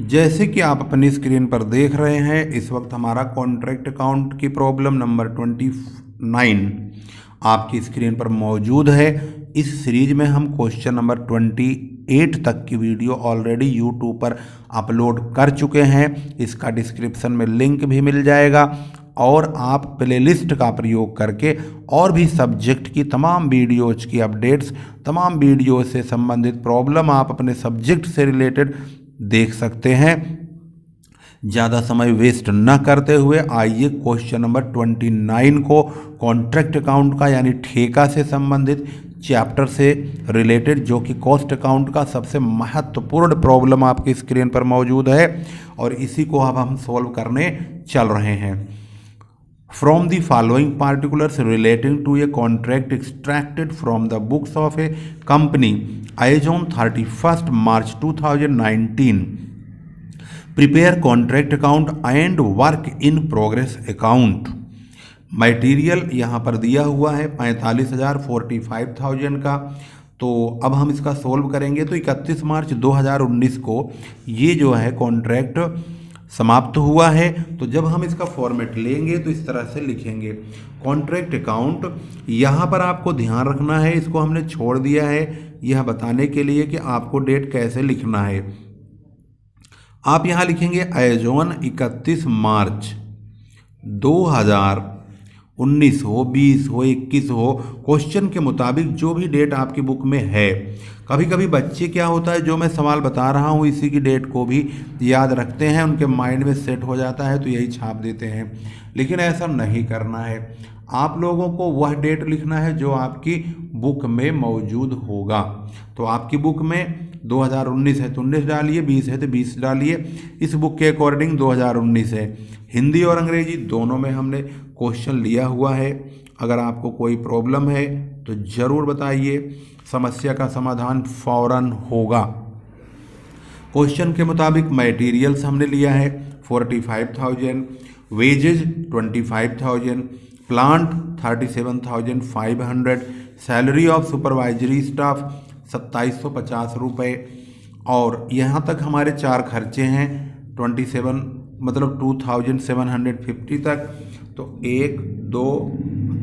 जैसे कि आप अपनी स्क्रीन पर देख रहे हैं, इस वक्त हमारा कॉन्ट्रैक्ट अकाउंट की प्रॉब्लम नंबर 29 आपकी स्क्रीन पर मौजूद है। इस सीरीज में हम क्वेश्चन नंबर 28 तक की वीडियो ऑलरेडी यूट्यूब पर अपलोड कर चुके हैं। इसका डिस्क्रिप्शन में लिंक भी मिल जाएगा और आप प्लेलिस्ट का प्रयोग करके और भी सब्जेक्ट की तमाम वीडियोज की अपडेट्स, तमाम वीडियो से संबंधित प्रॉब्लम आप अपने सब्जेक्ट से रिलेटेड देख सकते हैं। ज़्यादा समय वेस्ट न करते हुए आइए क्वेश्चन नंबर 29 को कॉन्ट्रैक्ट अकाउंट का यानी ठेका से संबंधित चैप्टर से रिलेटेड, जो कि कॉस्ट अकाउंट का सबसे महत्वपूर्ण प्रॉब्लम आपकी स्क्रीन पर मौजूद है और इसी को अब हम सॉल्व करने चल रहे हैं। From the following particulars relating to a contract extracted from the books of a company as on 31st March 2019, prepare contract account and work in progress account। Material यहाँ पर दिया हुआ है 45,000 का। तो अब हम इसका सोल्व करेंगे तो 31 मार्च 2019 को ये जो है कॉन्ट्रैक्ट समाप्त हुआ है। तो जब हम इसका फॉर्मेट लेंगे तो इस तरह से लिखेंगे कॉन्ट्रैक्ट अकाउंट। यहाँ पर आपको ध्यान रखना है, इसको हमने छोड़ दिया है यह बताने के लिए कि आपको डेट कैसे लिखना है। आप यहाँ लिखेंगे एज ऑन 31 मार्च 2019 हो, 20 हो, 21 हो, क्वेश्चन के मुताबिक जो भी डेट आपकी बुक में है। कभी कभी बच्चे क्या होता है, जो मैं सवाल बता रहा हूँ इसी की डेट को भी याद रखते हैं, उनके माइंड में सेट हो जाता है तो यही छाप देते हैं, लेकिन ऐसा नहीं करना है। आप लोगों को वह डेट लिखना है जो आपकी बुक में मौजूद होगा। तो आपकी बुक में 2019 है तो 19 डालिए, 20 है तो 20 डालिए। इस बुक के अकॉर्डिंग 2019 है। हिंदी और अंग्रेजी दोनों में हमने क्वेश्चन लिया हुआ है। अगर आपको कोई प्रॉब्लम है तो ज़रूर बताइए, समस्या का समाधान फौरन होगा। क्वेश्चन के मुताबिक मटेरियल्स हमने लिया है 45,000, wages 25,000, plant 37,500, salary of supervisory staff 2750 रुपये। और यहाँ तक हमारे चार खर्चे हैं 27 मतलब 2750 तक। तो 1 2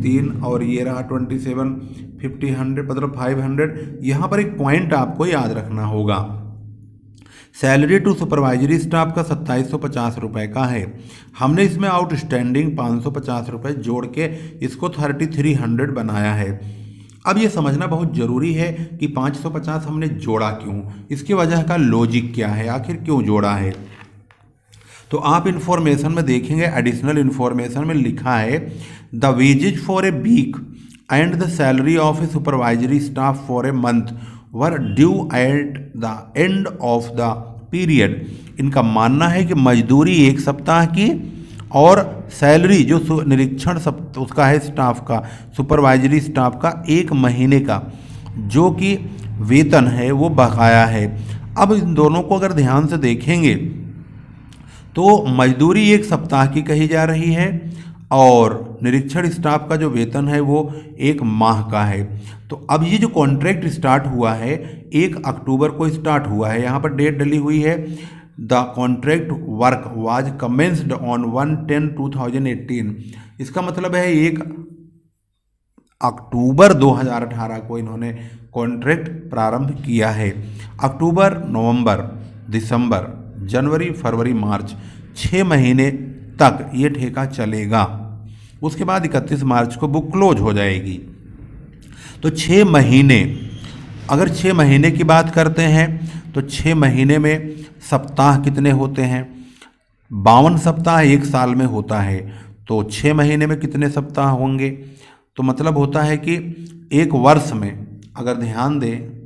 3 और ये रहा 27 50 100 मतलब 500। यहाँ पर एक पॉइंट आपको याद रखना होगा, सैलरी टू सुपरवाइजरी स्टाफ का 2750 रुपये का है। हमने इसमें आउटस्टैंडिंग 550 रुपये जोड़ के इसको 3300 बनाया है। अब ये समझना बहुत ज़रूरी है कि 550 हमने जोड़ा क्यों, इसकी वजह का लॉजिक क्या है, आखिर क्यों जोड़ा है। तो आप इन्फॉर्मेशन में देखेंगे, एडिशनल इन्फॉर्मेशन में लिखा है the wages for a week and the salary of a supervisory staff for a month were due at the end of the period. इनका मानना है कि मजदूरी एक सप्ताह की और सैलरी जो निरीक्षण उसका है स्टाफ का, सुपरवाइजरी स्टाफ का 1 महीने का जो कि वेतन है वो बकाया है। अब इन दोनों को अगर ध्यान से देखेंगे तो मजदूरी 1 सप्ताह की कही जा रही है और निरीक्षण स्टाफ का जो वेतन है वो 1 माह का है। तो अब ये जो कॉन्ट्रैक्ट स्टार्ट हुआ है 1 अक्टूबर को स्टार्ट हुआ है, यहाँ पर डेट डली हुई है the contract work was commenced on 1/10/2018। इसका मतलब है 1 अक्टूबर 2018 को इन्होंने कॉन्ट्रैक्ट प्रारंभ किया है। अक्टूबर, नवंबर, दिसंबर, जनवरी, फरवरी, मार्च 6 महीने तक ये ठेका चलेगा। उसके बाद 31 मार्च को बुक क्लोज हो जाएगी। तो 6 महीने, अगर 6 महीने की बात करते हैं तो 6 महीने में सप्ताह कितने होते हैं, 52 सप्ताह 1 साल में होता है। तो 6 महीने में कितने सप्ताह होंगे, तो मतलब होता है कि 1 वर्ष में, अगर ध्यान दें,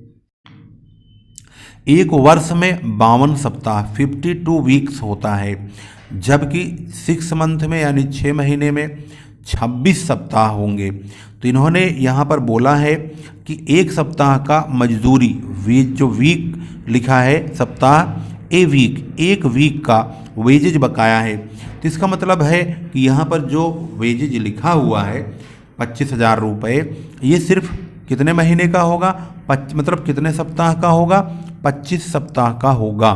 1 वर्ष में 52 सप्ताह 52 वीक्स होता है, जबकि 6 मंथ में यानी 6 महीने में 26 सप्ताह होंगे। तो इन्होंने यहाँ पर बोला है कि 1 सप्ताह का मजदूरी जो वीक लिखा है सप्ताह, ए वीक, 1 वीक का वेजेज बकाया है। तो इसका मतलब है कि यहाँ पर जो वेजेज लिखा हुआ है 25,000 रुपये, ये सिर्फ कितने महीने का होगा, मतलब कितने सप्ताह का होगा, 25 सप्ताह का होगा।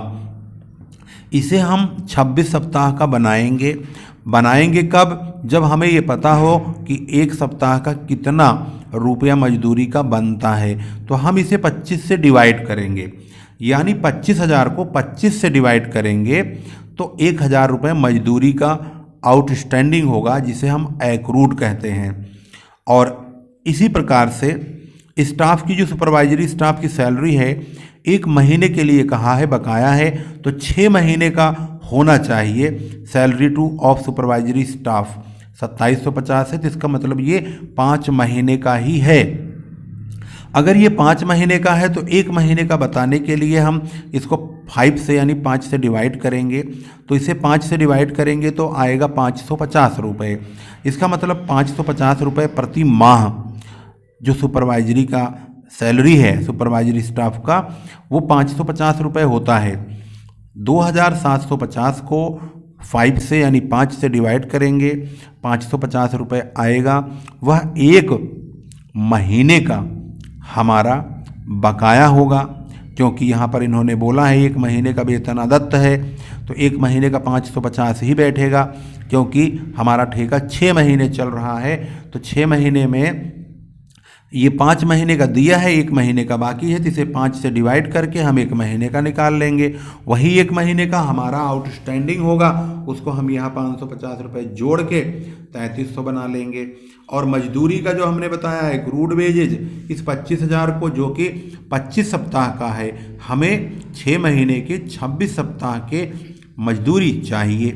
इसे हम 26 सप्ताह का बनाएंगे कब? जब हमें ये पता हो कि एक सप्ताह का कितना रुपया मजदूरी का बनता है। तो हम इसे 25 से डिवाइड करेंगे, यानी 25,000 को 25 से डिवाइड करेंगे तो 1,000 रुपये मजदूरी का आउटस्टैंडिंग होगा, जिसे हम एक्रूड कहते हैं। और इसी प्रकार से स्टाफ की जो सुपरवाइजरी स्टाफ की सैलरी है 1 महीने के लिए कहा है, बकाया है, तो 6 महीने का होना चाहिए। Salary two of supervisory staff 2750 है, तो इसका मतलब ये 5 महीने का ही है। अगर ये 5 महीने का है तो 1 महीने का बताने के लिए हम इसको 5 से यानी 5 से डिवाइड करेंगे। तो इसे 5 से डिवाइड करेंगे तो आएगा 550 रुपये। इसका मतलब 550 रुपये प्रति माह जो सुपरवाइजरी का सैलरी है सुपरवाइजरी स्टाफ का, वो 550 रुपये होता है। 2750 को 5 से यानी 5 से डिवाइड करेंगे, 550 रुपये आएगा। वह 1 महीने का हमारा बकाया होगा, क्योंकि यहाँ पर इन्होंने बोला है 1 महीने का वेतन अदत्त है, तो 1 महीने का 550 ही बैठेगा, क्योंकि हमारा ठेका 6 महीने चल रहा है। तो 6 महीने में ये 5 महीने का दिया है, 1 महीने का बाकी है, तो इसे 5 से डिवाइड करके हम 1 महीने का निकाल लेंगे। वही 1 महीने का हमारा आउटस्टैंडिंग होगा, उसको हम यहाँ 550 रुपये जोड़ के 3300 बना लेंगे। और मजदूरी का जो हमने बताया है क्रूड वेजेज, इस 25,000 को जो कि 25 सप्ताह का है, हमें 6 महीने के 26 सप्ताह के मजदूरी चाहिए।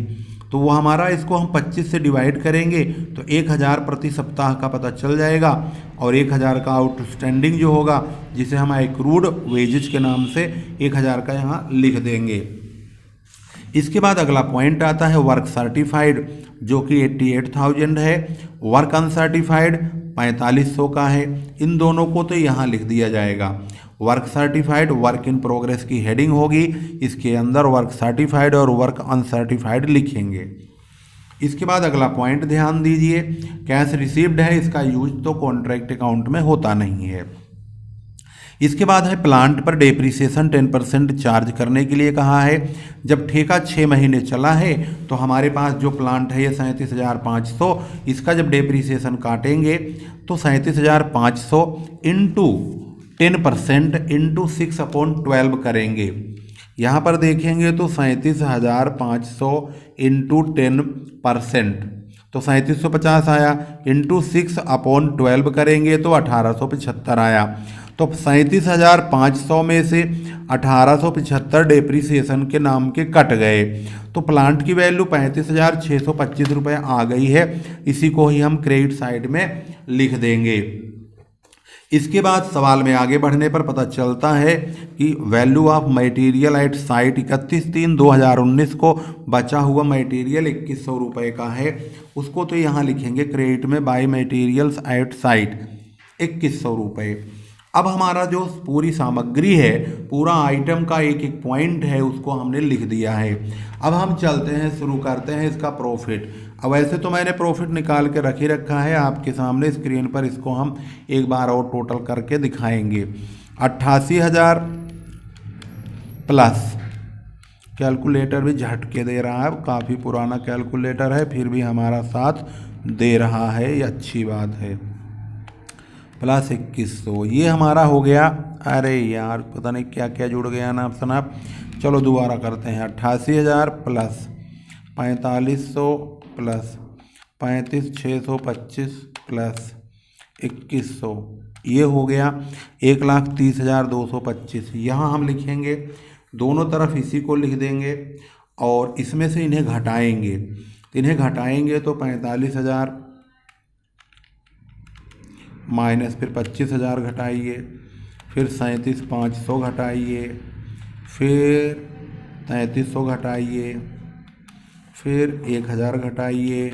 तो वो हमारा इसको हम 25 से डिवाइड करेंगे तो 1,000 प्रति सप्ताह का पता चल जाएगा। और 1,000 का आउटस्टैंडिंग जो होगा, जिसे हम एक्रूड वेजेज के नाम से 1,000 का यहाँ लिख देंगे। इसके बाद अगला पॉइंट आता है वर्क सर्टिफाइड, जो कि 88,000 है। वर्क अनसर्टिफाइड 4500 का है। इन दोनों को तो यहाँ लिख दिया जाएगा। Work certified work in progress की हेडिंग होगी, इसके अंदर वर्क सर्टिफाइड और वर्क अनसर्टिफाइड लिखेंगे। इसके बाद अगला पॉइंट ध्यान दीजिए, कैश रिसीव्ड है, इसका यूज तो कॉन्ट्रैक्ट अकाउंट में होता नहीं है। इसके बाद है प्लांट पर डेप्रिसिएशन 10% चार्ज करने के लिए कहा है। जब ठेका 6 महीने चला है तो हमारे पास जो प्लांट है ये 37,500, इसका जब डेप्रिसिएशन काटेंगे तो 37,500 इंटू 10% इंटू 6/12 करेंगे। यहाँ पर देखेंगे तो 37,500 इंटू 10%, तो 3750 आया, इंटू 6/12 करेंगे तो 1875 आया। तो 37,500 में से 1875 डेप्रिसिएशन के नाम के कट गए, तो प्लांट की वैल्यू 35,625 रुपये आ गई है। इसी को ही हम क्रेडिट साइड में लिख देंगे। इसके बाद सवाल में आगे बढ़ने पर पता चलता है कि value of material at site 31/3/2019 को बचा हुआ मटेरियल 2100 रुपये का है, उसको तो यहाँ लिखेंगे क्रेडिट में बाय मटेरियल्स एट साइट 2100 रुपये। अब हमारा जो पूरी सामग्री है, पूरा आइटम का एक एक पॉइंट है, उसको हमने लिख दिया है। अब हम चलते हैं, शुरू करते हैं इसका प्रॉफिट। अब वैसे तो मैंने प्रॉफिट निकाल के रख ही रखा है आपके सामने स्क्रीन पर, इसको हम एक बार और टोटल करके दिखाएंगे। 88,000 प्लस, कैलकुलेटर भी झटके दे रहा है, काफ़ी पुराना कैलकुलेटर है फिर भी हमारा साथ दे रहा है, ये अच्छी बात है, प्लस 2100, ये हमारा हो गया। अरे यार पता नहीं क्या क्या जुड़ गया ना ऑप्शन। आप चलो दोबारा करते हैं। 88,000 प्लस 4500 प्लस 35,625 प्लस 2100, ये हो गया 1,30,225। यहाँ हम लिखेंगे, दोनों तरफ इसी को लिख देंगे और इसमें से इन्हें घटाएंगे। इन्हें घटाएंगे तो 45,000 माइनस फिर 25,000 घटाइए, फिर 37,500 घटाइए, फिर 3300 घटाइए, फिर 1,000 घटाइए,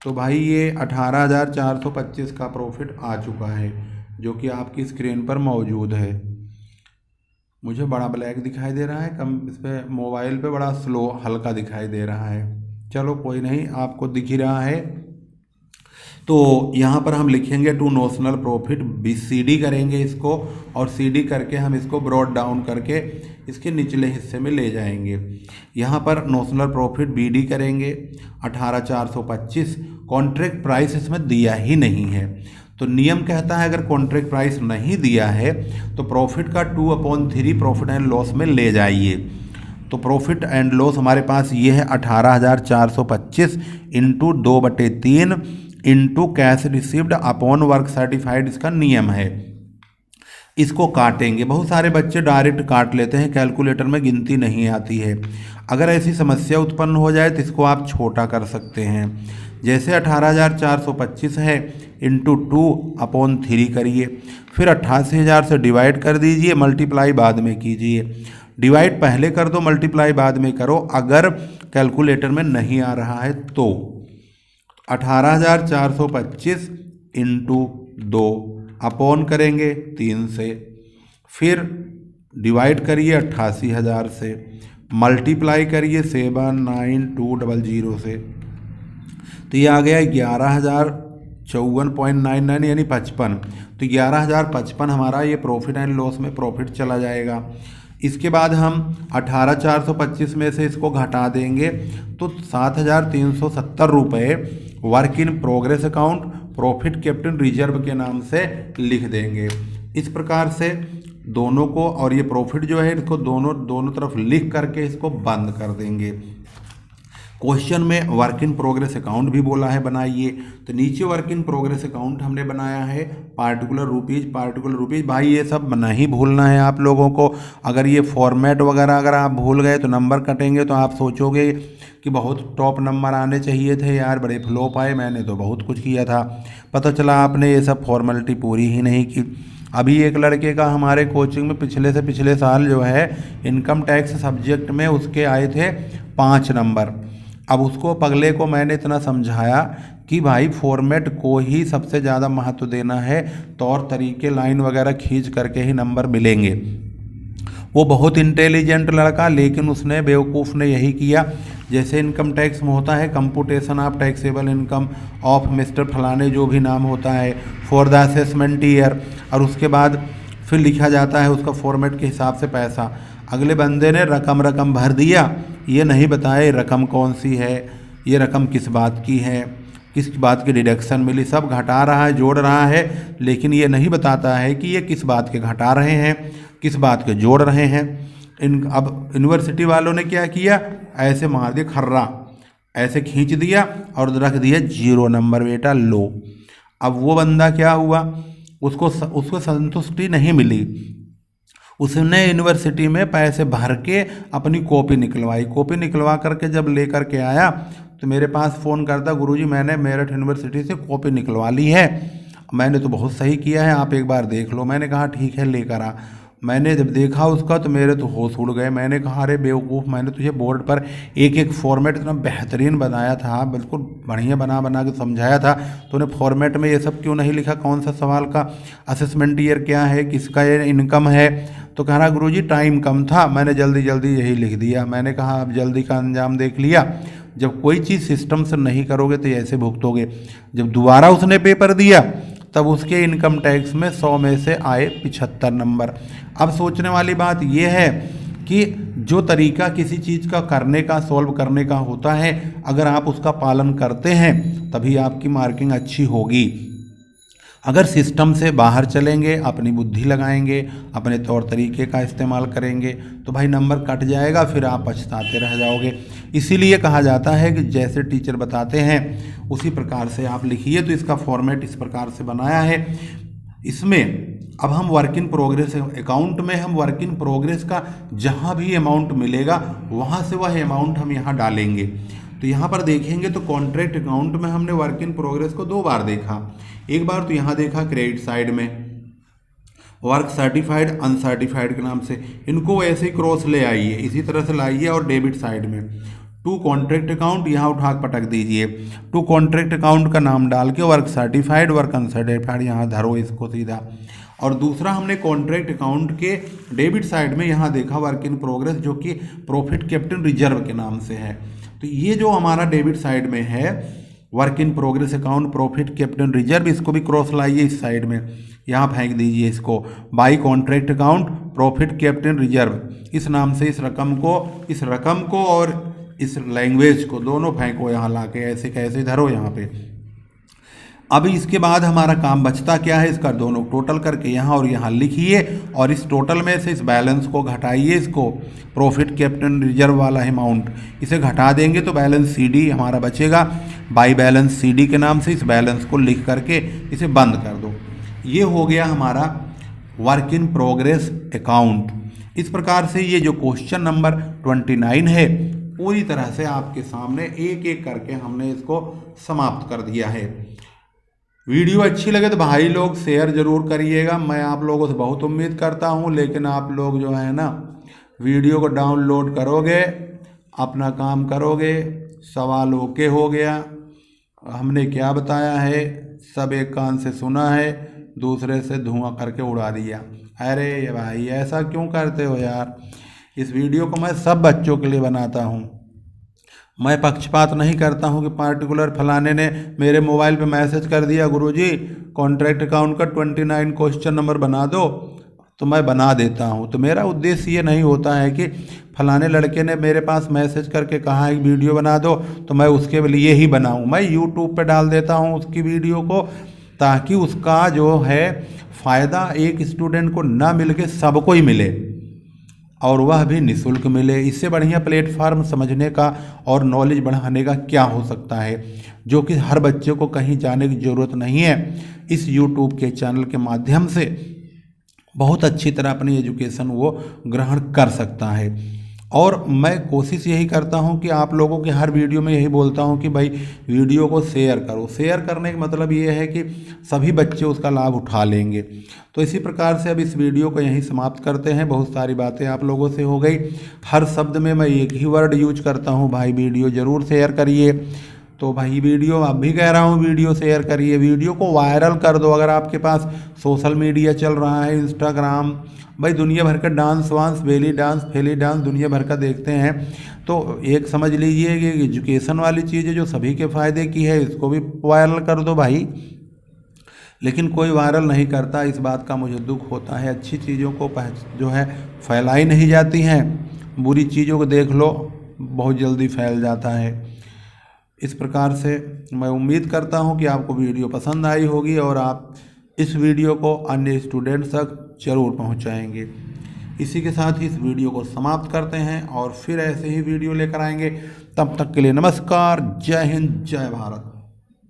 तो भाई ये 18,425 का प्रॉफिट आ चुका है, जो कि आपकी स्क्रीन पर मौजूद है। मुझे बड़ा ब्लैक दिखाई दे रहा है, कम इस पर मोबाइल पे बड़ा स्लो हल्का दिखाई दे रहा है। चलो कोई नहीं, आपको दिख ही रहा है। तो यहाँ पर हम लिखेंगे टू नोशनल प्रॉफिट, BCD करेंगे इसको, और CD करके हम इसको ब्रॉड डाउन करके इसके निचले हिस्से में ले जाएंगे। यहाँ पर नोशनल प्रॉफिट BD करेंगे 18,425। कॉन्ट्रैक्ट प्राइस इसमें दिया ही नहीं है, तो नियम कहता है अगर कॉन्ट्रैक्ट प्राइस नहीं दिया है तो प्रॉफिट का 2/3 प्रॉफिट एंड लॉस में ले जाइए। तो प्रॉफिट एंड लॉस हमारे पास ये है 18,425 into 2/3 into cash received upon work certified, इसका नियम है। इसको काटेंगे। बहुत सारे बच्चे डायरेक्ट काट लेते हैं, कैलकुलेटर में गिनती नहीं आती है। अगर ऐसी समस्या उत्पन्न हो जाए तो इसको आप छोटा कर सकते हैं। जैसे 18,425 है इंटू 2/3 करिए, फिर 88,000 से डिवाइड कर दीजिए, मल्टीप्लाई बाद में कीजिए। डिवाइड पहले कर दो, मल्टीप्लाई बाद में करो अगर कैलकुलेटर में नहीं आ रहा है तो। 18,425 इंटू 2 अपॉन करेंगे 3 से, फिर डिवाइड करिए 88,000 से, मल्टीप्लाई करिए 79200 से, तो ये आ गया 11,054.99 यानी 55। तो 11,055 हमारा ये प्रॉफिट एंड लॉस में प्रॉफिट चला जाएगा। इसके बाद हम 18,425 में से इसको घटा देंगे तो 7,370 रुपये work in progress account profit capital reserve के नाम से लिख देंगे। इस प्रकार से दोनों को, और ये प्रॉफिट जो है इसको दोनों तरफ लिख करके इसको बंद कर देंगे। क्वेश्चन में वर्क इन प्रोग्रेस अकाउंट भी बोला है बनाइए, तो नीचे वर्क इन प्रोग्रेस अकाउंट हमने बनाया है पार्टिकुलर रुपीज़। भाई ये सब नहीं भूलना है आप लोगों को। अगर ये फॉर्मेट वगैरह अगर आप भूल गए तो नंबर कटेंगे, तो आप सोचोगे कि बहुत टॉप नंबर आने चाहिए थे यार, बड़े फ्लॉप आए, मैंने तो बहुत कुछ किया था। पता चला आपने ये सब फॉर्मेलिटी पूरी ही नहीं की। अभी एक लड़के का हमारे कोचिंग में पिछले से पिछले साल जो है इनकम टैक्स सब्जेक्ट में उसके आए थे 5 नंबर। अब उसको पगले को मैंने इतना समझाया कि भाई फॉर्मेट को ही सबसे ज़्यादा महत्व देना है, तौर तरीके लाइन वगैरह खींच करके ही नंबर मिलेंगे। वो बहुत इंटेलिजेंट लड़का, लेकिन उसने बेवकूफ़ ने यही किया, जैसे इनकम टैक्स में होता है computation of taxable income of mister फलाने जो भी नाम होता है फॉर द असेसमेंट ईयर, और उसके बाद फिर लिखा जाता है उसका फॉर्मेट के हिसाब से पैसा। अगले बंदे ने रकम भर दिया, ये नहीं बताया रकम कौन सी है, ये रकम किस बात की है, किस बात की डिडक्शन मिली। सब घटा रहा है, जोड़ रहा है, लेकिन ये नहीं बताता है कि ये किस बात के घटा रहे हैं, किस बात के जोड़ रहे हैं। अब यूनिवर्सिटी वालों ने क्या किया, ऐसे मार दिया खर्रा, ऐसे खींच दिया और रख दिया 0 नंबर, बेटा लो। अब वो बंदा क्या हुआ, उसको संतुष्टि नहीं मिली। उसने यूनिवर्सिटी में पैसे भर के अपनी कॉपी निकलवाई। कॉपी निकलवा करके जब ले करके आया तो मेरे पास फ़ोन करता, गुरुजी मैंने मेरठ यूनिवर्सिटी से कॉपी निकलवा ली है, मैंने तो बहुत सही किया है, आप एक बार देख लो। मैंने कहा ठीक है लेकर आ। मैंने जब देखा उसका तो मेरे तो होश उड़ गए। मैंने कहा अरे बेवकूफ़, मैंने तुझे बोर्ड पर एक फॉर्मेट इतना बेहतरीन बनाया था, बिल्कुल बढ़िया बना के समझाया था, तूने फॉर्मेट में ये सब क्यों नहीं लिखा, कौन सा सवाल का असेसमेंट ईयर क्या है, किसका ये इनकम है। तो कह रहा गुरुजी टाइम कम था, मैंने जल्दी यही लिख दिया। मैंने कहा अब जल्दी का अंजाम देख लिया। जब कोई चीज़ सिस्टम से नहीं करोगे तो ऐसे भुगतोगे। जब दोबारा उसने पेपर दिया तब उसके इनकम टैक्स में 100 में से आए 75 नंबर। अब सोचने वाली बात यह है कि जो तरीका किसी चीज़ का करने का, सॉल्व करने का होता है, अगर आप उसका पालन करते हैं तभी आपकी मार्किंग अच्छी होगी। अगर सिस्टम से बाहर चलेंगे, अपनी बुद्धि लगाएंगे, अपने तौर तरीके का इस्तेमाल करेंगे तो भाई नंबर कट जाएगा, फिर आप पछताते रह जाओगे। इसीलिए कहा जाता है कि जैसे टीचर बताते हैं उसी प्रकार से आप लिखिए। तो इसका फॉर्मेट इस प्रकार से बनाया है। इसमें अब हम वर्क इन प्रोग्रेस अकाउंट में हम वर्क इन प्रोग्रेस का जहाँ भी अमाउंट मिलेगा वहाँ से वह अमाउंट हम यहाँ डालेंगे। तो यहाँ पर देखेंगे तो कॉन्ट्रैक्ट अकाउंट में हमने वर्क इन प्रोग्रेस को 2 बार देखा। एक बार तो यहाँ देखा क्रेडिट साइड में वर्क सर्टिफाइड अनसर्टिफाइड के नाम से, इनको ऐसे ही क्रॉस ले आइए, इसी तरह से लाइए। और डेबिट साइड में टू कॉन्ट्रैक्ट अकाउंट यहाँ उठा पटक दीजिए। टू कॉन्ट्रैक्ट अकाउंट का नाम डाल के वर्क सर्टिफाइड वर्क अनसर्टिफाइड यहाँ धरो इसको सीधा। और दूसरा हमने कॉन्ट्रैक्ट अकाउंट के डेबिट साइड में यहाँ देखा वर्क इन प्रोग्रेस, जो कि प्रॉफिट कैपिटल रिजर्व के नाम से है। तो ये जो हमारा डेबिट साइड में है work in progress account, profit capital reserve, इसको भी क्रॉस लाइए इस साइड में, यहाँ फेंक दीजिए इसको। By contract account, profit capital reserve, इस नाम से इस रकम को और इस लैंग्वेज को दोनों फेंको यहाँ लाके, ऐसे कैसे धरो यहाँ पे। अब इसके बाद हमारा काम बचता क्या है, इसका दोनों टोटल करके यहाँ और यहाँ लिखिए और इस टोटल में से इस बैलेंस को घटाइए, इसको प्रॉफिट कैपिटल रिजर्व वाला अमाउंट इसे घटा देंगे तो बैलेंस CD हमारा बचेगा। बाई बैलेंस CD के नाम से इस बैलेंस को लिख करके इसे बंद कर दो। ये हो गया हमारा वर्क इन प्रोग्रेस अकाउंट। इस प्रकार से ये जो क्वेश्चन नंबर 29 है पूरी तरह से आपके सामने एक एक करके हमने इसको समाप्त कर दिया है। वीडियो अच्छी लगे तो भाई लोग शेयर ज़रूर करिएगा, मैं आप लोगों से बहुत उम्मीद करता हूं, लेकिन आप लोग जो है ना वीडियो को डाउनलोड करोगे, अपना काम करोगे, सवाल ओके हो गया, हमने क्या बताया है सब एक कान से सुना है, दूसरे से धुआं करके उड़ा दिया। अरे भाई ऐसा क्यों करते हो यार। इस वीडियो को मैं सब बच्चों के लिए बनाता हूँ, मैं पक्षपात नहीं करता हूँ कि पार्टिकुलर फलाने ने मेरे मोबाइल पे मैसेज कर दिया गुरुजी कॉन्ट्रैक्ट अकाउंट का 29 क्वेश्चन नंबर बना दो, तो मैं बना देता हूँ। तो मेरा उद्देश्य ये नहीं होता है कि फलाने लड़के ने मेरे पास मैसेज करके कहा है वीडियो बना दो तो मैं उसके लिए ही बनाऊँ। मैं यूट्यूब पे डाल देता हूँ उसकी वीडियो को, ताकि उसका जो है फ़ायदा एक स्टूडेंट को ना मिल के सबको ही मिले और वह भी निःशुल्क मिले। इससे बढ़िया प्लेटफार्म समझने का और नॉलेज बढ़ाने का क्या हो सकता है, जो कि हर बच्चे को कहीं जाने की ज़रूरत नहीं है। इस YouTube के चैनल के माध्यम से बहुत अच्छी तरह अपनी एजुकेशन वो ग्रहण कर सकता है। और मैं कोशिश यही करता हूं कि आप लोगों के हर वीडियो में यही बोलता हूं कि भाई वीडियो को शेयर करो। शेयर करने का मतलब ये है कि सभी बच्चे उसका लाभ उठा लेंगे। तो इसी प्रकार से अब इस वीडियो को यहीं समाप्त करते हैं। बहुत सारी बातें आप लोगों से हो गई, हर शब्द में मैं एक ही वर्ड यूज करता हूँ, भाई वीडियो ज़रूर शेयर करिए। तो भाई वीडियो अब भी कह रहा हूँ वीडियो शेयर करिए, वीडियो को वायरल कर दो। अगर आपके पास सोशल मीडिया चल रहा है, इंस्टाग्राम, भाई दुनिया भर का डांस वांस, बेली डांस, फेली डांस दुनिया भर का देखते हैं, तो एक समझ लीजिए कि एजुकेशन वाली चीज़ है जो सभी के फ़ायदे की है, इसको भी वायरल कर दो भाई। लेकिन कोई वायरल नहीं करता, इस बात का मुझे दुख होता है। अच्छी चीज़ों को जो है फैलाई नहीं जाती हैं, बुरी चीज़ों को देख लो बहुत जल्दी फैल जाता है। इस प्रकार से मैं उम्मीद करता हूं कि आपको वीडियो पसंद आई होगी और आप इस वीडियो को अन्य स्टूडेंट्स तक जरूर पहुंचाएंगे। इसी के साथ ही इस वीडियो को समाप्त करते हैं और फिर ऐसे ही वीडियो लेकर आएंगे। तब तक के लिए नमस्कार, जय हिंद, जय भारत।